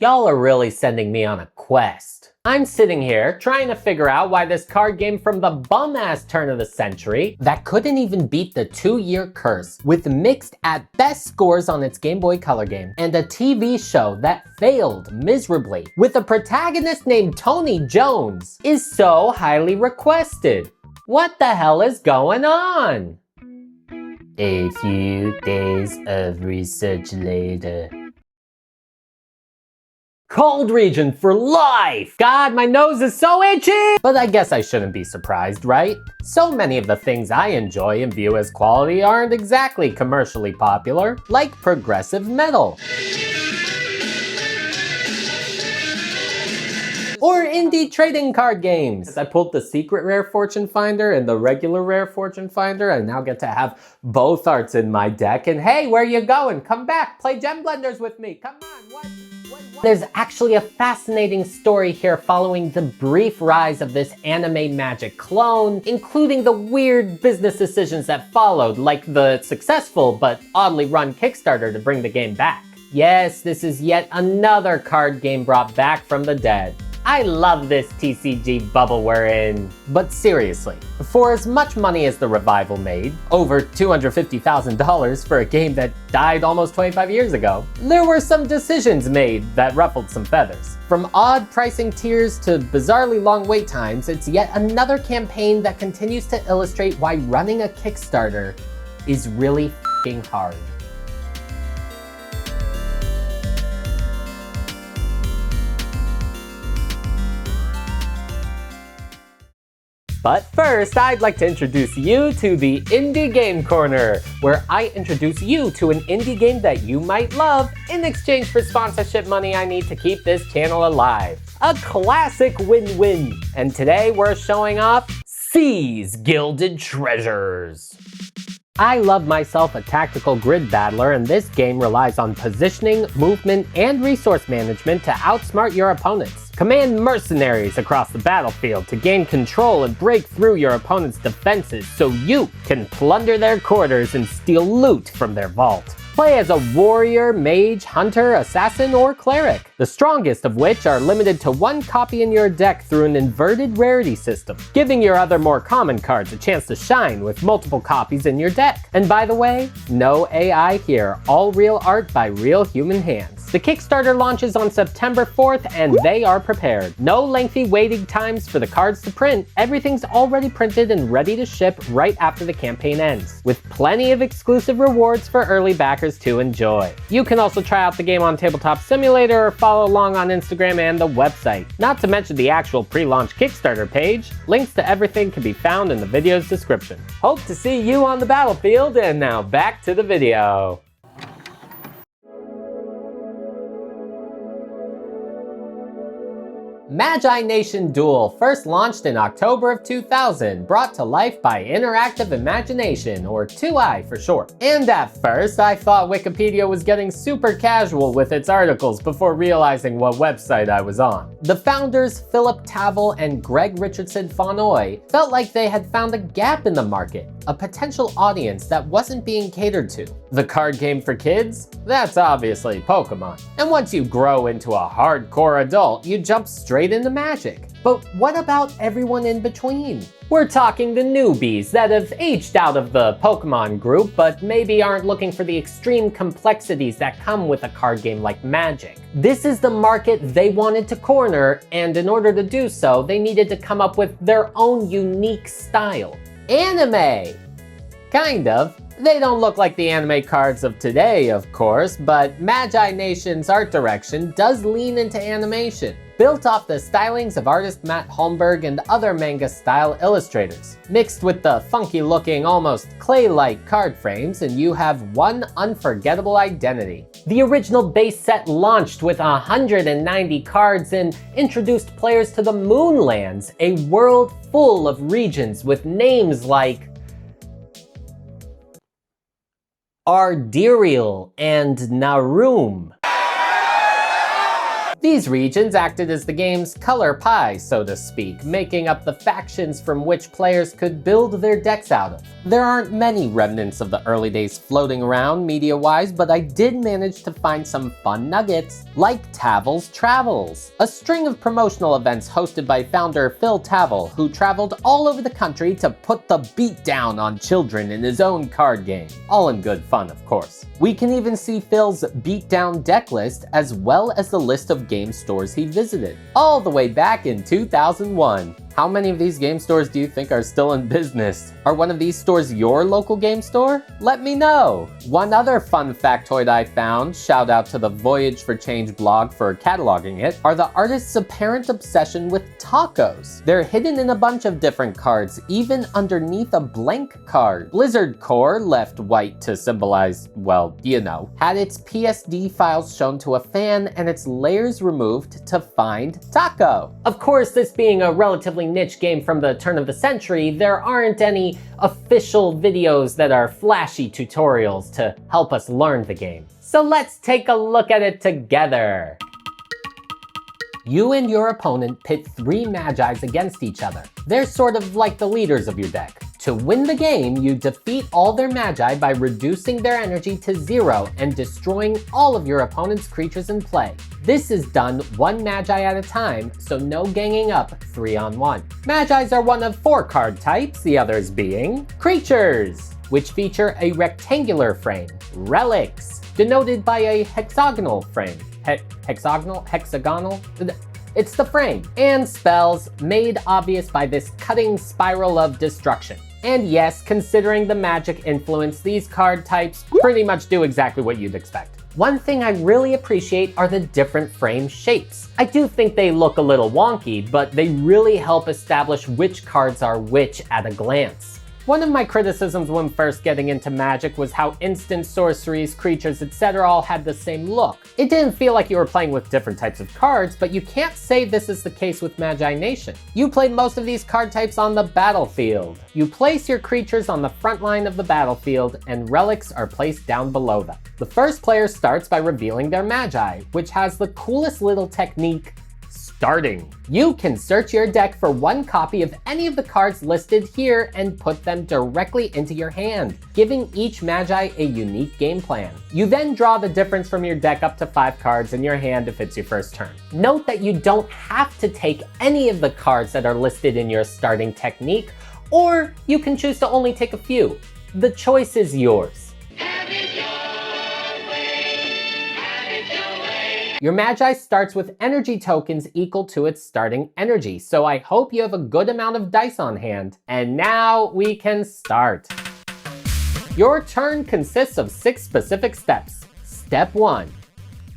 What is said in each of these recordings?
Y'all are really sending me on a quest. I'm sitting here trying to figure out why this card game from the bum-ass turn of the century that couldn't even beat the 2-year curse with mixed at best scores on its Game Boy Color game and a TV show that failed miserably with a protagonist named Tony Jones is so highly requested. What the hell is going on? A few days of research later. Cold region for life! God, my nose is so itchy! But I guess I shouldn't be surprised, right? So many of the things I enjoy and view as quality aren't exactly commercially popular, like progressive metal. Or indie trading card games. I pulled the secret rare fortune finder and the regular rare fortune finder. I now get to have both arts in my deck. And hey, where you going? Come back, play Gem Blenders with me. Come on, what? There's actually a fascinating story here following the brief rise of this anime magic clone, including the weird business decisions that followed, like the successful but oddly run Kickstarter to bring the game back. Yes, this is yet another card game brought back from the dead. I love this TCG bubble we're in. But seriously, for as much money as the revival made, over $250,000 for a game that died almost 25 years ago, there were some decisions made that ruffled some feathers. From odd pricing tiers to bizarrely long wait times, it's yet another campaign that continues to illustrate why running a Kickstarter is really f***ing hard. But first, I'd like to introduce you to the Indie Game Corner, where I introduce you to an indie game that you might love in exchange for sponsorship money I need to keep this channel alive. A classic win-win. And today we're showing off Seas Gilded Treasures. I love myself a tactical grid battler, and this game relies on positioning, movement, and resource management to outsmart your opponents. Command mercenaries across the battlefield to gain control and break through your opponent's defenses so you can plunder their quarters and steal loot from their vault. Play as a warrior, mage, hunter, assassin, or cleric, the strongest of which are limited to 1 copy in your deck through an inverted rarity system, giving your other more common cards a chance to shine with multiple copies in your deck. And by the way, no AI here, all real art by real human hands. The Kickstarter launches on September 4th, and they are prepared. No lengthy waiting times for the cards to print. Everything's already printed and ready to ship right after the campaign ends, with plenty of exclusive rewards for early backers to enjoy. You can also try out the game on Tabletop Simulator or follow along on Instagram and the website. Not to mention the actual pre-launch Kickstarter page. Links to everything can be found in the video's description. Hope to see you on the battlefield, and now back to the video. Magi-Nation Duel first launched in October of 2000, brought to life by Interactive Imagination, or 2i for short. And at first, I thought Wikipedia was getting super casual with its articles before realizing what website I was on. The founders, Philip Tavel and Greg Richardson Fonoy, felt like they had found a gap in the market, a potential audience that wasn't being catered to. The card game for kids? That's obviously Pokemon. And once you grow into a hardcore adult, you jump straight into Magic. But what about everyone in between? We're talking the newbies that have aged out of the Pokemon group, but maybe aren't looking for the extreme complexities that come with a card game like Magic. This is the market they wanted to corner, and in order to do so, they needed to come up with their own unique style. Anime! Kind of. They don't look like the anime cards of today, of course, but Magi-Nation's art direction does lean into animation, built off the stylings of artist Matt Holmberg and other manga-style illustrators. Mixed with the funky-looking, almost clay-like card frames, and you have one unforgettable identity. The original base set launched with 190 cards and introduced players to the Moonlands, a world full of regions with names like Ardirial and Narum. These regions acted as the game's color pie, so to speak, making up the factions from which players could build their decks out of. There aren't many remnants of the early days floating around media-wise, but I did manage to find some fun nuggets, like Tavel's Travels, a string of promotional events hosted by founder Phil Tavel, who traveled all over the country to put the beat down on children in his own card game. All in good fun, of course. We can even see Phil's beatdown deck list, as well as the list of game stores he visited, all the way back in 2001. How many of these game stores do you think are still in business? Are one of these stores your local game store? Let me know! One other fun factoid I found, shout out to the Voyage for Change blog for cataloging it, are the artist's apparent obsession with tacos. They're hidden in a bunch of different cards, even underneath a blank card. Blizzard Core, left white to symbolize, well, you know, had its PSD files shown to a fan and its layers removed to find taco. Of course, this being a relatively niche game from the turn of the century, there aren't any official videos that are flashy tutorials to help us learn the game. So let's take a look at it together. You and your opponent pit 3 Magis against each other. They're sort of like the leaders of your deck. To win the game, you defeat all their Magi by reducing their energy to 0 and destroying all of your opponent's creatures in play. This is done 1 Magi at a time, so no ganging up 3-on-1. Magis are one of 4 card types, the others being creatures, which feature a rectangular frame, relics, denoted by a hexagonal frame. Hexagonal? It's the frame. And spells, made obvious by this cutting spiral of destruction. And yes, considering the magic influence, these card types pretty much do exactly what you'd expect. One thing I really appreciate are the different frame shapes. I do think they look a little wonky, but they really help establish which cards are which at a glance. One of my criticisms when first getting into Magic was how instant sorceries, creatures, etc. all had the same look. It didn't feel like you were playing with different types of cards, but you can't say this is the case with Magi-Nation. You play most of these card types on the battlefield. You place your creatures on the front line of the battlefield, and relics are placed down below them. The first player starts by revealing their Magi, which has the coolest little technique, starting. You can search your deck for 1 copy of any of the cards listed here and put them directly into your hand, giving each Magi a unique game plan. You then draw the difference from your deck up to 5 cards in your hand if it's your first turn. Note that you don't have to take any of the cards that are listed in your starting technique, or you can choose to only take a few. The choice is yours. Your Magi starts with energy tokens equal to its starting energy, so I hope you have a good amount of dice on hand. And now we can start. Your turn consists of 6 specific steps. Step 1.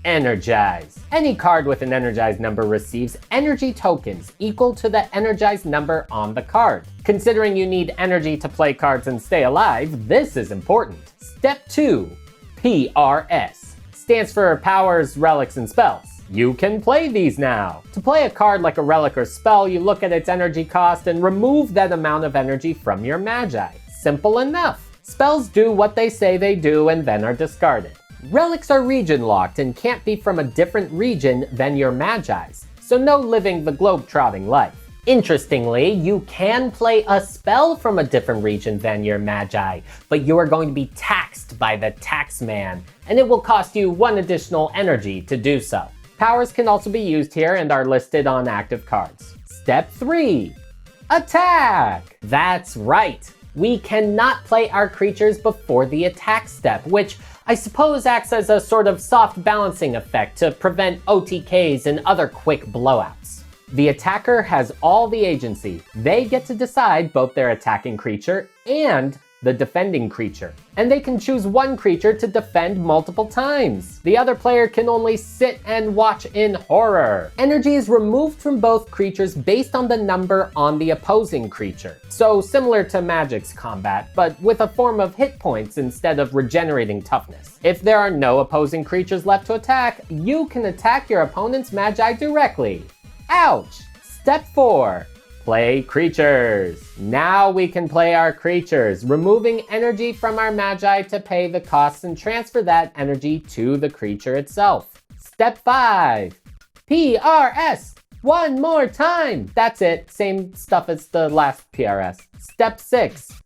Energize. Any card with an energized number receives energy tokens equal to the energized number on the card. Considering you need energy to play cards and stay alive, this is important. Step 2. PRS. Stands for powers, relics, and spells. You can play these now. To play a card like a relic or spell, you look at its energy cost and remove that amount of energy from your Magi. Simple enough. Spells do what they say they do and then are discarded. Relics are region locked and can't be from a different region than your Magi's, so no living the globe-trotting life. Interestingly, you can play a spell from a different region than your Magi, but you are going to be taxed by the taxman, and it will cost you 1 additional energy to do so. Powers can also be used here and are listed on active cards. Step 3. Attack! That's right. We cannot play our creatures before the attack step, which I suppose acts as a sort of soft balancing effect to prevent OTKs and other quick blowouts. The attacker has all the agency. They get to decide both their attacking creature and the defending creature. And they can choose 1 creature to defend multiple times. The other player can only sit and watch in horror. Energy is removed from both creatures based on the number on the opposing creature. So similar to Magic's combat, but with a form of hit points instead of regenerating toughness. If there are no opposing creatures left to attack, you can attack your opponent's Magi directly. Ouch! Step 4. Play creatures. Now we can play our creatures, removing energy from our Magi to pay the costs and transfer that energy to the creature itself. Step 5. PRS. One more time. That's it. Same stuff as the last PRS. Step 6.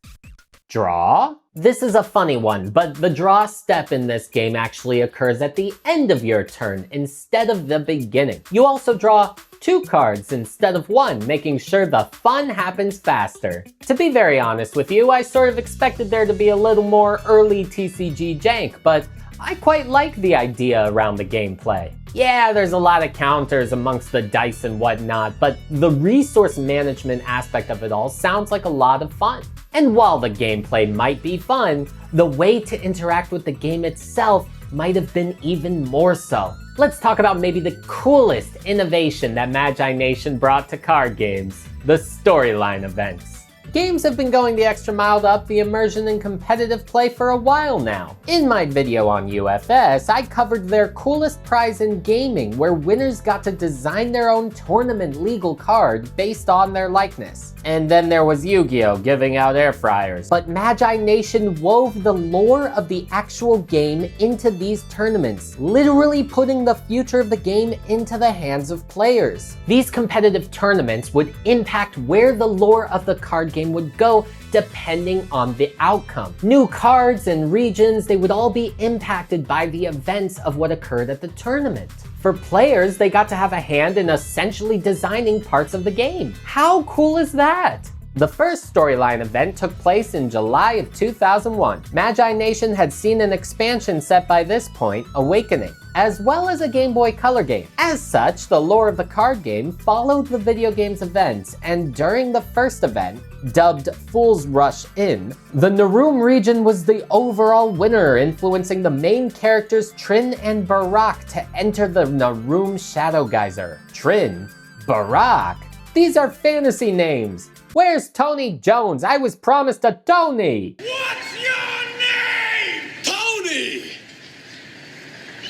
Draw. This is a funny one, but the draw step in this game actually occurs at the end of your turn instead of the beginning. You also draw 2 cards instead of 1, making sure the fun happens faster. To be very honest with you, I sort of expected there to be a little more early TCG jank, but I quite like the idea around the gameplay. Yeah, there's a lot of counters amongst the dice and whatnot, but the resource management aspect of it all sounds like a lot of fun. And while the gameplay might be fun, the way to interact with the game itself might have been even more so. Let's talk about maybe the coolest innovation that Magi-Nation brought to card games: the storyline events. Games have been going the extra mile to up the immersion and competitive play for a while now. In my video on UFS, I covered their coolest prize in gaming, where winners got to design their own tournament legal card based on their likeness. And then there was Yu-Gi-Oh! Giving out air fryers. But Magi-Nation wove the lore of the actual game into these tournaments, literally putting the future of the game into the hands of players. These competitive tournaments would impact where the lore of the card game would go depending on the outcome. New cards and regions, they would all be impacted by the events of what occurred at the tournament. For players, they got to have a hand in essentially designing parts of the game. How cool is that? The first storyline event took place in July of 2001. Magi-Nation had seen an expansion set by this point, Awakening, as well as a Game Boy Color game. As such, the lore of the card game followed the video game's events, and during the first event, dubbed Fool's Rush In, the Naroom region was the overall winner, influencing the main characters Trin and Barak to enter the Naroom Shadow Geyser. Trin? Barak? These are fantasy names. Where's Tony Jones? I was promised a Tony! What's your name? Tony!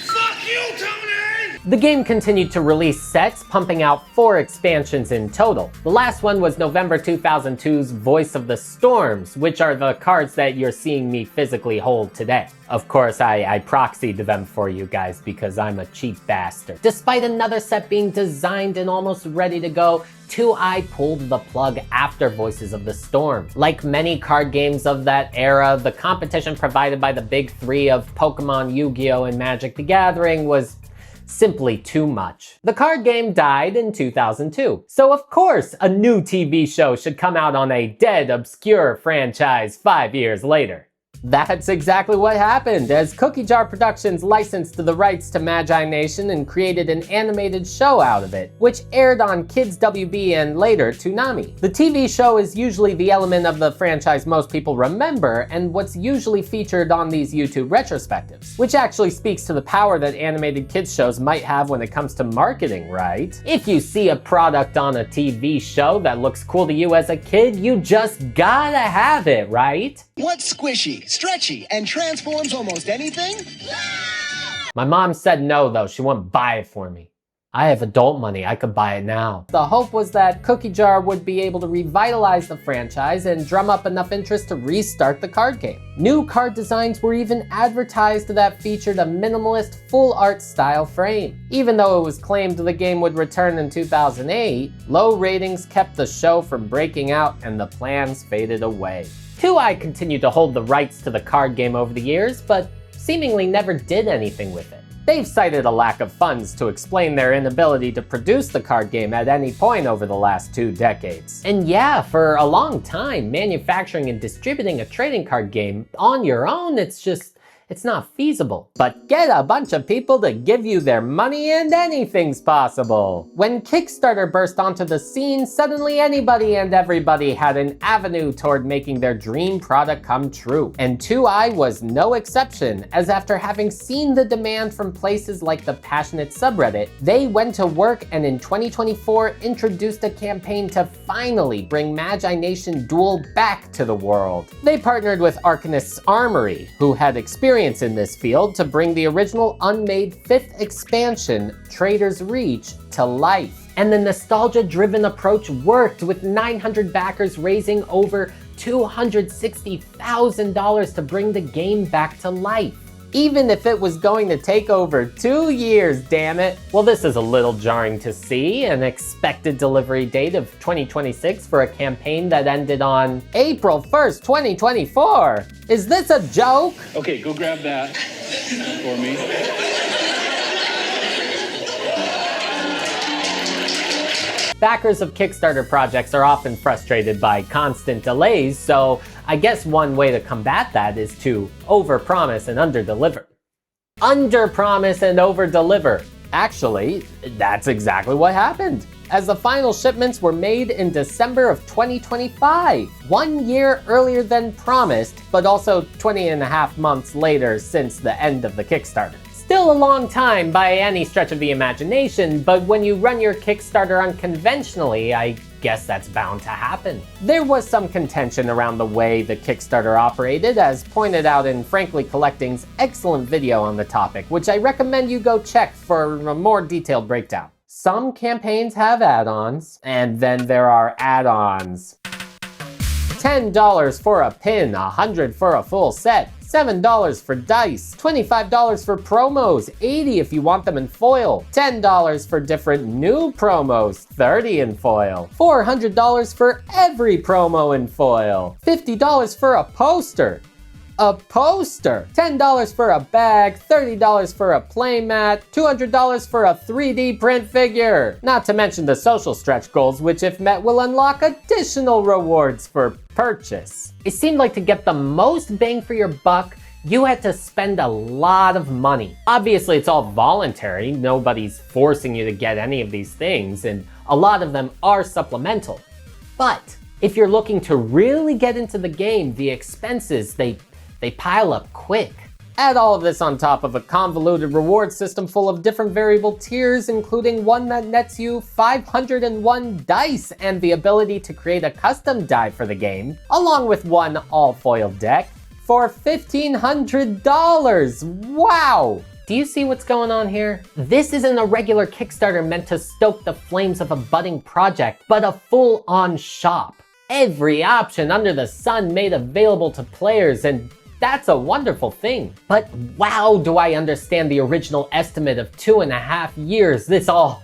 Fuck you, Tony! The game continued to release sets, pumping out 4 expansions in total. The last one was November 2002's Voice of the Storms, which are the cards that you're seeing me physically hold today. Of course, I proxied them for you guys because I'm a cheap bastard. Despite another set being designed and almost ready to go, 2i pulled the plug after Voices of the Storm. Like many card games of that era, the competition provided by the big 3 of Pokemon, Yu-Gi-Oh! And Magic the Gathering was simply too much. The card game died in 2002, so of course a new TV show should come out on a dead, obscure franchise 5 years later. That's exactly what happened, as Cookie Jar Productions licensed the rights to Magi-Nation and created an animated show out of it, which aired on Kids WB and later Toonami. The TV show is usually the element of the franchise most people remember, and what's usually featured on these YouTube retrospectives, which actually speaks to the power that animated kids shows might have when it comes to marketing, right? If you see a product on a TV show that looks cool to you as a kid, you just gotta have it, right? What's squishy, stretchy, and transforms almost anything? My mom said no though, she wouldn't buy it for me. I have adult money, I could buy it now. The hope was that Cookie Jar would be able to revitalize the franchise and drum up enough interest to restart the card game. New card designs were even advertised that featured a minimalist full art style frame. Even though it was claimed the game would return in 2008, low ratings kept the show from breaking out and the plans faded away. 2i continued to hold the rights to the card game over the years, but seemingly never did anything with it. They've cited a lack of funds to explain their inability to produce the card game at any point over the last 2 decades. And yeah, for a long time, manufacturing and distributing a trading card game on your own, it's not feasible. But get a bunch of people to give you their money and anything's possible. When Kickstarter burst onto the scene, suddenly anybody and everybody had an avenue toward making their dream product come true. And 2i was no exception, as after having seen the demand from places like the Passionate subreddit, they went to work and in 2024 introduced a campaign to finally bring Magi-Nation Duel back to the world. They partnered with Arcanist's Armory, who had experience in this field, to bring the original unmade 5th expansion, Trader's Reach, to life. And the nostalgia-driven approach worked, with 900 backers raising over $260,000 to bring the game back to life. even if it was going to take over 2 years, damn it. Well, this is a little jarring to see, an expected delivery date of 2026 for a campaign that ended on April 1st, 2024. Is this a joke? Okay, go grab that for me. Backers of Kickstarter projects are often frustrated by constant delays, so I guess one way to combat that is to overpromise and underdeliver. Underpromise and overdeliver. Actually, that's exactly what happened, as the final shipments were made in December of 2025, 1 year earlier than promised, but also 20.5 months later since the end of the Kickstarter. Still a long time by any stretch of the imagination, but when you run your Kickstarter unconventionally, I guess that's bound to happen. There was some contention around the way the Kickstarter operated, as pointed out in Frankly Collecting's excellent video on the topic, which I recommend you go check for a more detailed breakdown. Some campaigns have add-ons, and then there are add-ons. $10 for a pin, $100 for a full set, $7 for dice, $25 for promos, $80 if you want them in foil, $10 for different new promos, $30 in foil, $400 for every promo in foil, $50 for a poster, $10 for a bag, $30 for a playmat, $200 for a 3D print figure. Not to mention the social stretch goals, which if met will unlock additional rewards for purchase. It seemed like to get the most bang for your buck, you had to spend a lot of money. Obviously, it's all voluntary. Nobody's forcing you to get any of these things, and a lot of them are supplemental. But if you're looking to really get into the game, the expenses, they pile up quick. Add all of this on top of a convoluted reward system full of different variable tiers, including one that nets you 501 dice and the ability to create a custom die for the game, along with one all-foil deck for $1,500. Wow! Do you see what's going on here? This isn't a regular Kickstarter meant to stoke the flames of a budding project, but a full-on shop. Every option under the sun made available to players, and that's a wonderful thing. But wow, do I understand the original estimate of 2.5 years. This all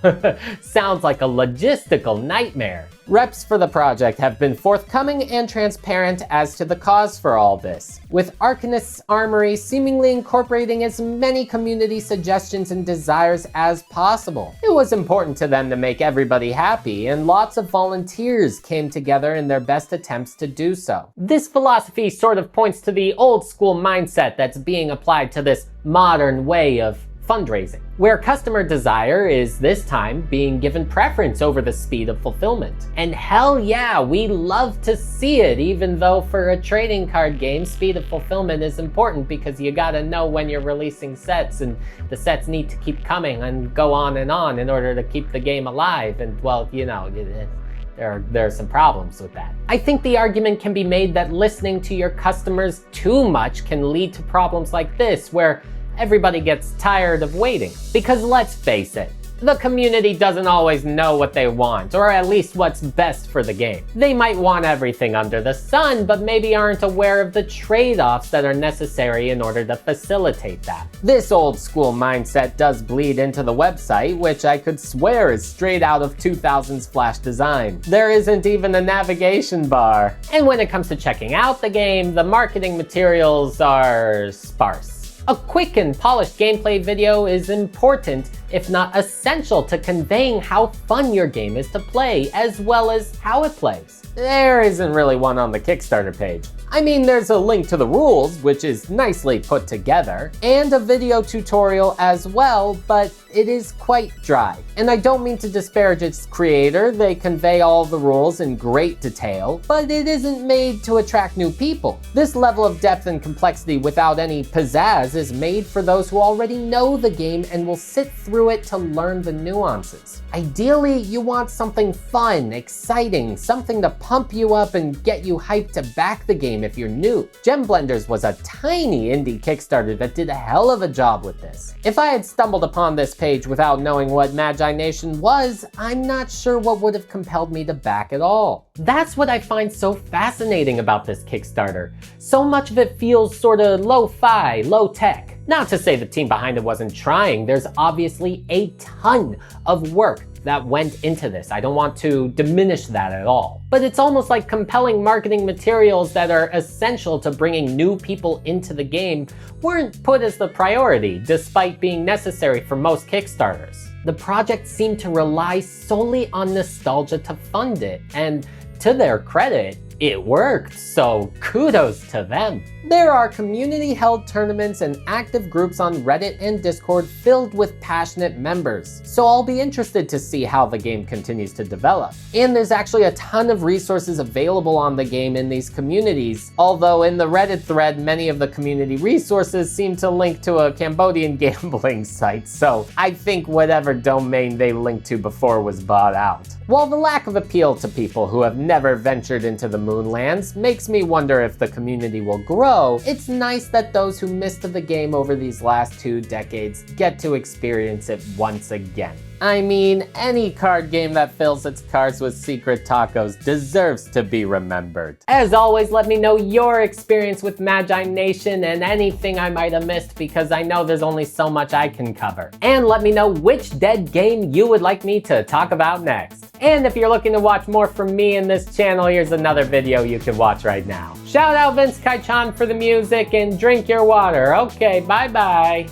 sounds like a logistical nightmare. Reps for the project have been forthcoming and transparent as to the cause for all this, with Arcanist's Armory seemingly incorporating as many community suggestions and desires as possible. It was important to them to make everybody happy, and lots of volunteers came together in their best attempts to do so. This philosophy sort of points to the old school mindset that's being applied to this modern way of fundraising, where customer desire is this time being given preference over the speed of fulfillment. And hell yeah, we love to see it, even though for a trading card game, speed of fulfillment is important because you gotta know when you're releasing sets, and the sets need to keep coming and go on in order to keep the game alive. And well, you know, there are some problems with that. I think the argument can be made that listening to your customers too much can lead to problems like this, where everybody gets tired of waiting. Because let's face it, the community doesn't always know what they want, or at least what's best for the game. They might want everything under the sun, but maybe aren't aware of the trade-offs that are necessary in order to facilitate that. This old school mindset does bleed into the website, which I could swear is straight out of 2000s Flash design. There isn't even a navigation bar. And when it comes to checking out the game, the marketing materials are sparse. A quick and polished gameplay video is important, if not essential, to conveying how fun your game is to play, as well as how it plays. There isn't really one on the Kickstarter page. I mean, there's a link to the rules, which is nicely put together, and a video tutorial as well, but it is quite dry. And I don't mean to disparage its creator, they convey all the rules in great detail, but it isn't made to attract new people. This level of depth and complexity without any pizzazz is made for those who already know the game and will sit through it to learn the nuances. Ideally, you want something fun, exciting, something to pump you up and get you hyped to back the game if you're new. Gem Blenders was a tiny indie Kickstarter that did a hell of a job with this. If I had stumbled upon this page without knowing what Magi-Nation was, I'm not sure what would have compelled me to back at all. That's what I find so fascinating about this Kickstarter. So much of it feels sorta lo-fi, low-tech. Not to say the team behind it wasn't trying, there's obviously a ton of work that went into this. I don't want to diminish that at all. But it's almost like compelling marketing materials that are essential to bringing new people into the game weren't put as the priority, despite being necessary for most Kickstarters. The project seemed to rely solely on nostalgia to fund it, and to their credit, it worked, so kudos to them. There are community-held tournaments and active groups on Reddit and Discord filled with passionate members, so I'll be interested to see how the game continues to develop. And there's actually a ton of resources available on the game in these communities, although in the Reddit thread, many of the community resources seem to link to a Cambodian gambling site, so I think whatever domain they linked to before was bought out. While the lack of appeal to people who have never ventured into the Moonlands makes me wonder if the community will grow, it's nice that those who missed the game over these last 2 decades get to experience it once again. I mean, any card game that fills its cards with secret tacos deserves to be remembered. As always, let me know your experience with Magi-Nation and anything I might have missed, because I know there's only so much I can cover. And let me know which dead game you would like me to talk about next. And if you're looking to watch more from me in this channel, here's another video you can watch right now. Shout out Vince Kai-chan for the music, and drink your water. Okay, bye-bye.